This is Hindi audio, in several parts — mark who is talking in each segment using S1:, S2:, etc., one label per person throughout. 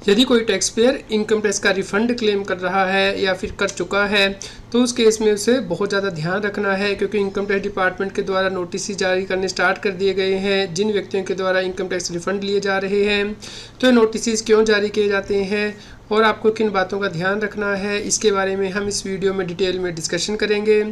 S1: यदि कोई टैक्स पेयर इनकम टैक्स का रिफंड क्लेम कर रहा है या फिर कर चुका है तो उस केस में उसे बहुत ज़्यादा ध्यान रखना है, क्योंकि इनकम टैक्स डिपार्टमेंट के द्वारा नोटिस जारी करने स्टार्ट कर दिए गए हैं जिन व्यक्तियों के द्वारा इनकम टैक्स रिफंड लिए जा रहे हैं। तो नोटिस क्यों जारी किए जाते हैं और आपको किन बातों का ध्यान रखना है, इसके बारे में हम इस वीडियो में डिटेल में डिस्कशन करेंगे।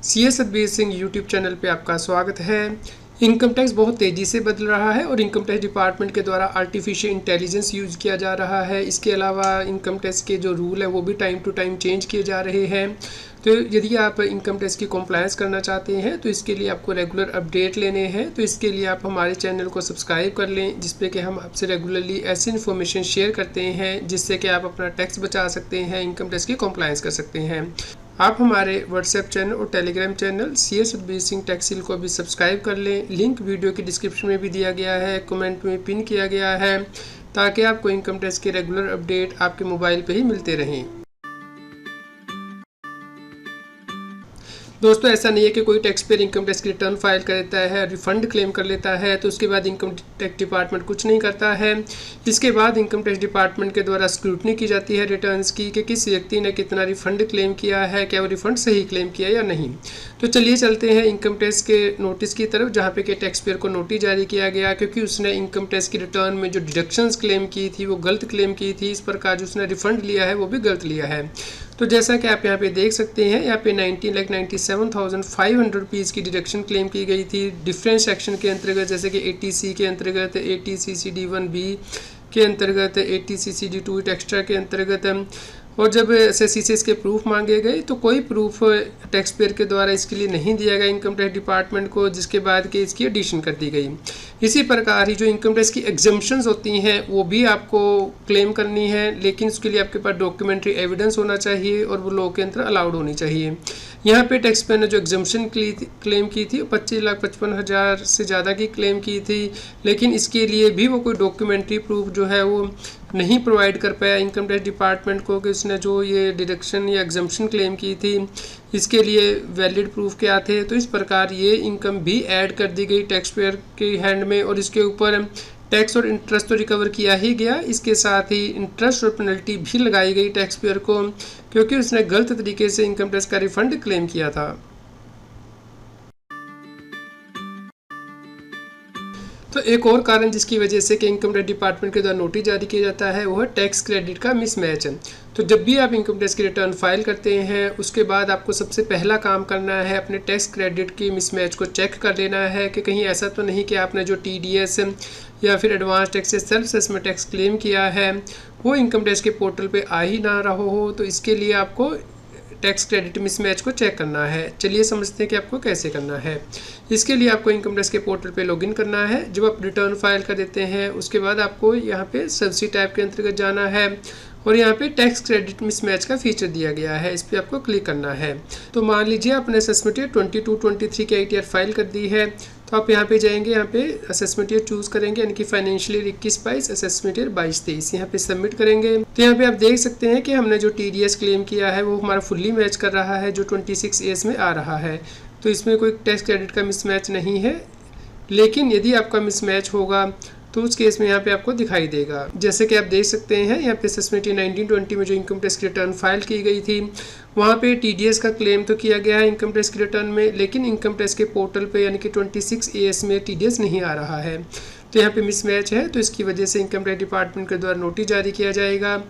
S1: CS Satbir Singh YouTube channel पर आपका स्वागत है। इनकम टैक्स बहुत तेज़ी से बदल रहा है और इनकम टैक्स डिपार्टमेंट के द्वारा आर्टिफिशियल इंटेलिजेंस यूज़ किया जा रहा है। इसके अलावा इनकम टैक्स के जो रूल है वो भी टाइम टू टाइम चेंज किए जा रहे हैं। तो यदि आप इनकम टैक्स की कॉम्प्लायंस करना चाहते हैं तो इसके लिए आपको रेगुलर अपडेट लेने हैं। तो इसके लिए आप हमारे चैनल को सब्सक्राइब कर लें, जिसपे कि हम आपसे रेगुलरली ऐसी इन्फॉर्मेशन शेयर करते हैं जिससे कि आप अपना टैक्स बचा सकते हैं, इनकम टैक्स की कॉम्प्लायंस कर सकते हैं। आप हमारे व्हाट्सएप चैनल और Telegram channel CS Satbir Singh टैक्सिल को भी सब्सक्राइब कर लें। लिंक वीडियो की डिस्क्रिप्शन में भी दिया गया है, कमेंट में पिन किया गया है, ताकि आपको इनकम टैक्स के रेगुलर अपडेट आपके मोबाइल पे ही मिलते रहें। दोस्तों, ऐसा नहीं है कि कोई टैक्स पेयर इनकम टैक्स की रिटर्न फाइल कर देता है, रिफंड क्लेम कर लेता है तो उसके बाद इनकम टैक्स डिपार्टमेंट कुछ नहीं करता है। इसके बाद इनकम टैक्स डिपार्टमेंट के द्वारा स्क्रूटनी की जाती है रिटर्न्स की कि किस व्यक्ति ने कितना रिफंड क्लेम किया है, क्या वो रिफंड सही क्लेम किया या नहीं। तो चलिए चलते हैं इनकम टैक्स के नोटिस की तरफ, जहाँ पे कि टैक्स पेयर को नोटिस जारी किया गया क्योंकि उसने इनकम टैक्स की रिटर्न में जो डिडक्शंस क्लेम की थी वो गलत क्लेम की थी। इस प्रकार जो उसने रिफंड लिया है वो भी गलत लिया है। तो जैसा कि आप यहाँ पे देख सकते हैं, यहाँ पे 19,97,500 रुपीज़ की डिडक्शन क्लेम की गई थी डिफरेंस सेक्शन के अंतर्गत, जैसे कि ATC के अंतर्गत, ATCCD1B के अंतर्गत, ATCCD2 एक्स्ट्रा के अंतर्गत। और जब SSC से इसके प्रूफ मांगे गए तो कोई प्रूफ टैक्स पेयर के द्वारा इसके लिए नहीं दिया गया इनकम टैक्स डिपार्टमेंट को, जिसके बाद कि इसकी एडिशन कर दी गई। इसी प्रकार ही जो इनकम टैक्स की एग्जम्पशंस होती हैं वो भी आपको क्लेम करनी है, लेकिन उसके लिए आपके पास डॉक्यूमेंट्री एविडेंस होना चाहिए और वो लॉ के अंदर अलाउड होनी चाहिए। यहाँ पे टैक्स पेयर ने जो एग्जम्पशन क्लेम की थी 25,55,000 से ज़्यादा की क्लेम की थी, लेकिन इसके लिए भी वो कोई डॉक्यूमेंट्री प्रूफ जो है वो नहीं प्रोवाइड कर पाया इनकम टैक्स डिपार्टमेंट को कि उसने जो ये डिडक्शन या एग्जम्पशन क्लेम की थी इसके लिए वैलिड प्रूफ क्या थे। तो इस प्रकार ये इनकम भी ऐड कर दी गई टैक्स पेयर के हैंड में और इसके ऊपर टैक्स और इंटरेस्ट तो रिकवर किया ही गया, इसके साथ ही इंटरेस्ट और पेनल्टी भी लगाई गई टैक्स पेयर को, क्योंकि उसने गलत तरीके से इनकम टैक्स का रिफंड क्लेम किया था। तो एक और कारण जिसकी वजह से कि इनकम टैक्स डिपार्टमेंट के द्वारा नोटिस जारी किया जाता है वो है टैक्स क्रेडिट का मिसमैच है। तो जब भी आप इनकम टैक्स की रिटर्न फाइल करते हैं उसके बाद आपको सबसे पहला काम करना है अपने टैक्स क्रेडिट की मिसमैच को चेक कर लेना है कि कहीं ऐसा तो नहीं कि आपने जो TDS या फिर एडवांस टैक्स या सेल्फ असेसमेंट टैक्स क्लेम किया है वो इनकम टैक्स के पोर्टल पे आ ही ना रहा हो। तो इसके लिए आपको टैक्स क्रेडिट मिसमैच को चेक करना है। चलिए समझते हैं कि आपको कैसे करना है। इसके लिए आपको इनकम टैक्स के पोर्टल पे लॉगिन करना है। जब आप रिटर्न फाइल कर देते हैं उसके बाद आपको यहाँ पे सब्सिडी टाइप के अंतर्गत जाना है और यहाँ पे टैक्स क्रेडिट मिसमैच का फीचर दिया गया है, इस पर आपको क्लिक करना है। तो मान लीजिए आपने असेसमेंट ईयर 22-23 की ITR फाइल कर दी है, तो आप यहाँ पे जाएंगे, यहाँ पे असेसमेंट ईयर चूज़ करेंगे, यानी कि फाइनेंशियल ईयर 21-22, असेसमेंट ईयर 22-23, यहाँ पे सबमिट करेंगे। तो यहाँ पे आप देख सकते हैं कि हमने जो TDS क्लेम किया है वो हमारा फुल्ली मैच कर रहा है जो 26 में आ रहा है। तो इसमें कोई टैक्स क्रेडिट का मिसमैच नहीं है, लेकिन यदि आपका मिसमैच होगा तो उस केस में यहाँ पे आपको दिखाई देगा। जैसे कि आप देख सकते हैं यहाँ पे असेसमेंट 1920 में जो इनकम टैक्स की रिटर्न फाइल की गई थी वहाँ पे TDS का क्लेम तो किया गया है इनकम टैक्स की रिटर्न में, लेकिन इनकम टैक्स के पोर्टल पे यानी कि 26 में TDS नहीं आ रहा है। तो यहाँ पे मिसमैच है, तो इसकी वजह से इनकम टैक्स डिपार्टमेंट के द्वारा नोटिस जारी किया जाएगा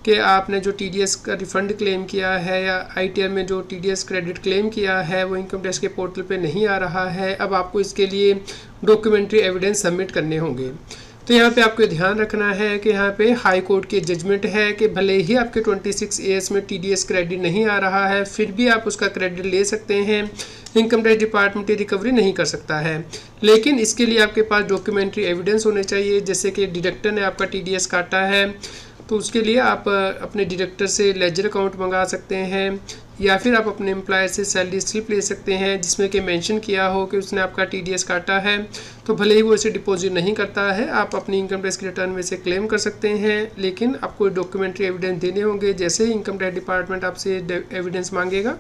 S1: कि आपने जो TDS का रिफंड क्लेम किया है या ITR में जो TDS क्रेडिट क्लेम किया है वो इनकम टैक्स के पोर्टल पे नहीं आ रहा है। अब आपको इसके लिए डॉक्यूमेंट्री एविडेंस सबमिट करने होंगे। तो यहाँ पे आपको ध्यान रखना है कि यहाँ पे हाई कोर्ट की जजमेंट है कि भले ही आपके 26 में TDS क्रेडिट नहीं आ रहा है फिर भी आप उसका क्रेडिट ले सकते हैं, इनकम टैक्स डिपार्टमेंट रिकवरी नहीं कर सकता है। लेकिन इसके लिए आपके पास डॉक्यूमेंट्री एविडेंस होने चाहिए, जैसे कि डिडक्टर ने आपका TDS काटा है तो उसके लिए आप अपने डिडक्टर से लेजर अकाउंट मंगा सकते हैं या फिर आप अपने एम्प्लॉयर से सैलरी स्लिप ले सकते हैं जिसमें कि मेंशन किया हो कि उसने आपका TDS काटा है। तो भले ही वो इसे डिपॉजिट नहीं करता है आप अपनी इनकम टैक्स की रिटर्न में से क्लेम कर सकते हैं, लेकिन आपको डॉक्यूमेंट्री एविडेंस देने होंगे जैसे ही इनकम टैक्स डिपार्टमेंट आपसे एविडेंस मांगेगा।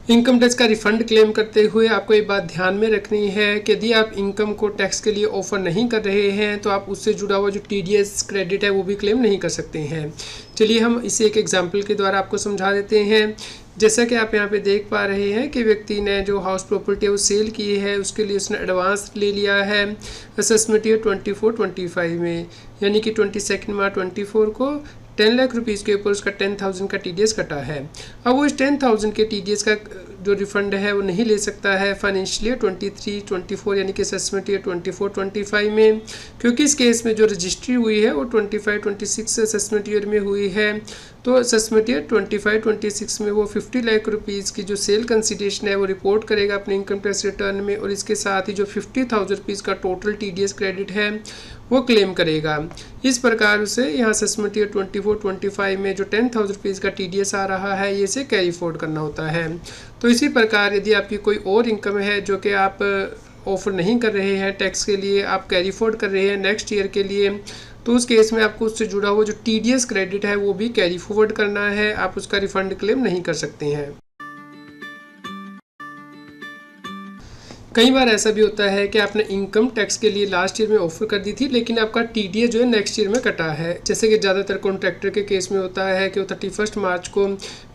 S1: इनकम टैक्स का रिफंड क्लेम करते हुए आपको एक बात ध्यान में रखनी है कि यदि आप इनकम को टैक्स के लिए ऑफर नहीं कर रहे हैं तो आप उससे जुड़ा हुआ जो TDS क्रेडिट है वो भी क्लेम नहीं कर सकते हैं। चलिए हम इसे एक एग्जांपल के द्वारा आपको समझा देते हैं। जैसा कि आप यहाँ पे देख पा रहे हैं कि व्यक्ति ने जो हाउस प्रॉपर्टी है वो सेल की है, उसके लिए उसने एडवांस ले लिया है असेसमेंट ईयर 24-25 में, यानी कि 22 मार्च 24 को 10 लाख रुपीज़ के ऊपर उसका 10,000 का TDS कटा है। अब वो इस 10,000 के TDS का जो रिफंड है वो नहीं ले सकता है फाइनेंशियल ईयर 23-24 यानी कि असेसमेंट ईयर 24-25 में, क्योंकि इस केस में जो रजिस्ट्री हुई है वो 25-26 असेसमेंट ईयर में हुई है। तो असेसमेंट ईयर 25-26 में वो 50 लाख रुपीज़ की जो सेल कंसिडरेशन है वो रिपोर्ट करेगा अपने इनकम टैक्स रिटर्न में, और इसके साथ ही जो 50,000 रुपीज़ का टोटल TDS क्रेडिट है वो क्लेम करेगा। इस प्रकार उसे यहाँ असेसमेंट ईयर 24-25 में जो 10,000 रुपीज़ का TDS आ रहा है ये इसे कैरी फॉरवर्ड करना होता है। तो इसी प्रकार यदि आपकी कोई और इनकम है जो कि आप ऑफर नहीं कर रहे हैं टैक्स के लिए, आप कैरी फॉरवर्ड कर रहे हैं नेक्स्ट ईयर के लिए, तो उस केस में आपको उससे जुड़ा हुआ जो TDS क्रेडिट है वो भी कैरी फॉरवर्ड करना है, आप उसका रिफंड क्लेम नहीं कर सकते हैं। कई बार ऐसा भी होता है कि आपने इनकम टैक्स के लिए लास्ट ईयर में ऑफर कर दी थी लेकिन आपका TDS जो है नेक्स्ट ईयर में कटा है। जैसे कि ज़्यादातर कॉन्ट्रैक्टर के केस में होता है कि वो 31 मार्च को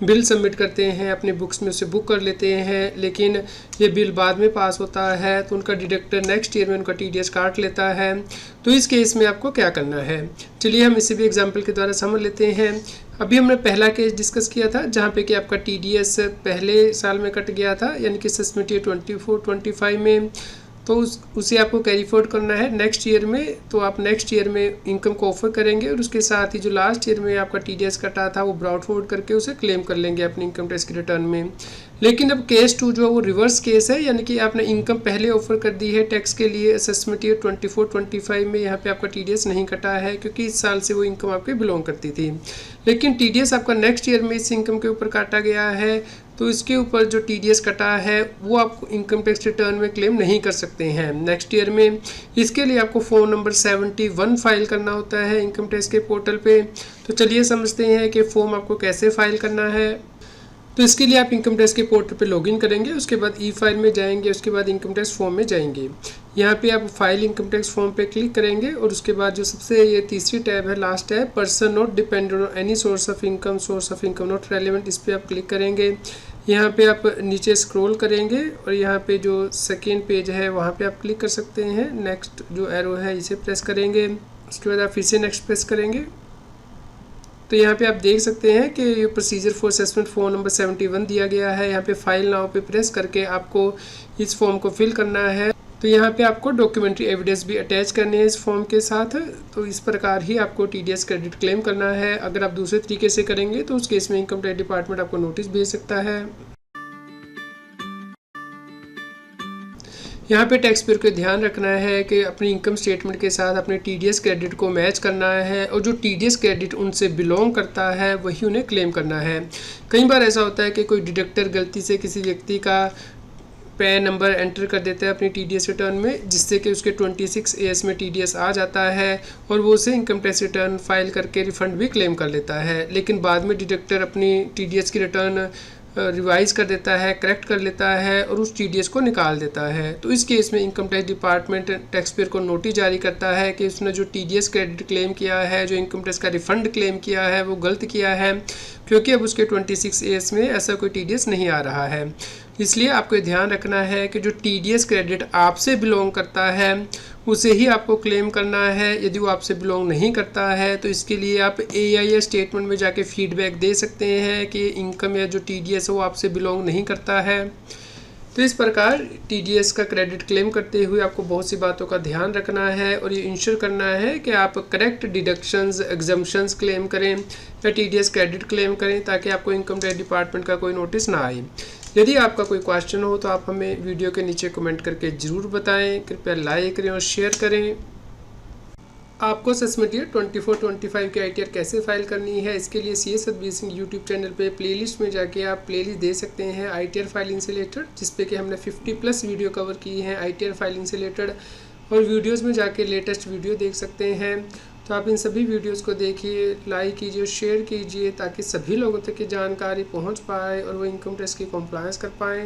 S1: बिल सबमिट करते हैं, अपने बुक्स में उसे बुक कर लेते हैं, लेकिन ये बिल बाद में पास होता है तो उनका डिडक्टर नेक्स्ट ईयर में उनका TDS काट लेता है। तो इस केस में आपको क्या करना है, चलिए हम इसे भी एग्जाम्पल के द्वारा समझ लेते हैं। अभी हमने पहला केस डिस्कस किया था जहाँ पे कि आपका TDS पहले साल में कट गया था, यानी कि असेसमेंट ईयर 24-25 में, तो उसे आपको कैरी फॉरवर्ड करना है नेक्स्ट ईयर में। तो आप नेक्स्ट ईयर में इनकम को ऑफर करेंगे और उसके साथ ही जो लास्ट ईयर में आपका TDS कटा था वो ब्रॉड फॉरवर्ड करके उसे क्लेम कर लेंगे अपनी इनकम टैक्स के रिटर्न में। लेकिन अब केस 2 जो है वो रिवर्स केस है, यानी कि आपने इनकम पहले ऑफर कर दी है टैक्स के लिए असेसमेंट ईयर 24-25 में, यहाँ पे आपका TDS नहीं कटा है क्योंकि इस साल से वो इनकम आपके बिलोंग करती थी, लेकिन TDS आपका नेक्स्ट ईयर में इस इनकम के ऊपर काटा गया है, तो इसके ऊपर जो TDS कटा है वो आप इनकम टैक्स रिटर्न में क्लेम नहीं कर सकते हैं नेक्स्ट ईयर में। इसके लिए आपको फॉर्म नंबर 71 फाइल करना होता है इनकम टैक्स के पोर्टल पे। तो चलिए समझते हैं कि फॉर्म आपको कैसे फाइल करना है। तो इसके लिए आप इनकम टैक्स के पोर्टल पे लॉगिन करेंगे, उसके बाद ई फाइल में जाएंगे, उसके बाद इनकम टैक्स फॉर्म में जाएंगे। यहाँ पे आप फाइल इनकम टैक्स फॉर्म पे क्लिक करेंगे और उसके बाद जो सबसे ये तीसरी टैब है, last tab, person not dependent on any source of income not relevant, इस पर आप क्लिक करेंगे। यहाँ पे आप नीचे स्क्रॉल करेंगे और यहाँ पे जो सेकेंड पेज है वहाँ पे आप क्लिक कर सकते हैं। नेक्स्ट जो एरो है इसे प्रेस करेंगे, उसके बाद आप फिर से नेक्स्ट प्रेस करेंगे। तो यहाँ पे आप देख सकते हैं कि ये procedure for assessment form number 71 दिया गया है। यहाँ पे फाइल नाउ पे प्रेस करके आपको इस फॉर्म को फिल करना है। तो यहाँ पे आपको डॉक्यूमेंट्री एविडेंस भी अटैच करने हैं इस फॉर्म के साथ। तो इस प्रकार ही आपको TDS क्रेडिट क्लेम करना है। अगर आप दूसरे तरीके से करेंगे तो उस केस में इनकम टैक्स डिपार्टमेंट आपको नोटिस भेज सकता है। यहाँ पे टैक्स पेयर को ध्यान रखना है कि अपनी इनकम स्टेटमेंट के साथ अपने TDS क्रेडिट को मैच करना है और जो TDS क्रेडिट उनसे बिलोंग करता है वही उन्हें क्लेम करना है। कई बार ऐसा होता है कि कोई डिडक्टर गलती से किसी व्यक्ति का पैन नंबर एंटर कर देता है अपनी TDS रिटर्न में, जिससे कि उसके 26 AS में TDS आ जाता है और वो उसे इनकम टैक्स रिटर्न फाइल करके रिफंड भी क्लेम कर लेता है। लेकिन बाद में डिडक्टर अपनी TDS की रिटर्न रिवाइज कर देता है, करेक्ट कर लेता है और उस TDS को निकाल देता है। तो इस केस में income tax department tax payer को नोटिस जारी करता है कि उसने जो TDS क्रेडिट क्लेम किया है, जो इनकम टैक्स का रिफंड क्लेम किया है, वो गलत किया है, क्योंकि अब उसके 26 AS में ऐसा कोई TDS नहीं आ रहा है। इसलिए आपको ध्यान रखना है कि जो TDS क्रेडिट आपसे बिलोंग करता है उसे ही आपको क्लेम करना है। यदि वो आपसे बिलोंग नहीं करता है तो इसके लिए आप AIS स्टेटमेंट में जाके फीडबैक दे सकते हैं कि इनकम या जो TDS है वो आपसे बिलोंग नहीं करता है। तो इस प्रकार TDS का क्रेडिट क्लेम करते हुए आपको बहुत सी बातों का ध्यान रखना है और ये इंश्योर करना है कि आप करेक्ट डिडक्शंस, एग्जम्पशंस क्लेम करें या TDS क्रेडिट क्लेम करें, ताकि आपको इनकम टैक्स डिपार्टमेंट का कोई नोटिस ना आए। यदि आपका कोई क्वेश्चन हो तो आप हमें वीडियो के नीचे कमेंट करके ज़रूर बताएं। कृपया लाइक करें और शेयर करें। आपको असेसमेंट ईयर 24-25 की ITR कैसे फाइल करनी है, इसके लिए CS Satbir Singh YouTube channel पे प्लेलिस्ट में जाके आप प्लेलिस्ट दे सकते हैं ITR फाइलिंग से रिलेटेड, जिसपे कि हमने 50+ वीडियो कवर की हैं ITR फाइलिंग से रिलेटेड, और वीडियोज़ में जाके लेटेस्ट वीडियो देख सकते हैं। तो आप इन सभी वीडियोस को देखिए, लाइक कीजिए, शेयर कीजिए ताकि सभी लोगों तक ये जानकारी पहुंच पाए और वो इनकम टैक्स की कॉम्प्लायंस कर पाएँ।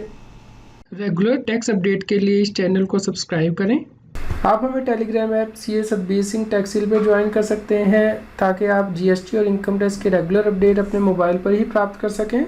S1: रेगुलर टैक्स अपडेट के लिए इस चैनल को सब्सक्राइब करें। आप हमें Telegram app CA Satbir Singh टैक्सिल पर ज्वाइन कर सकते हैं ताकि आप GST और इनकम टैक्स के रेगुलर अपडेट अपने मोबाइल पर ही प्राप्त कर सकें।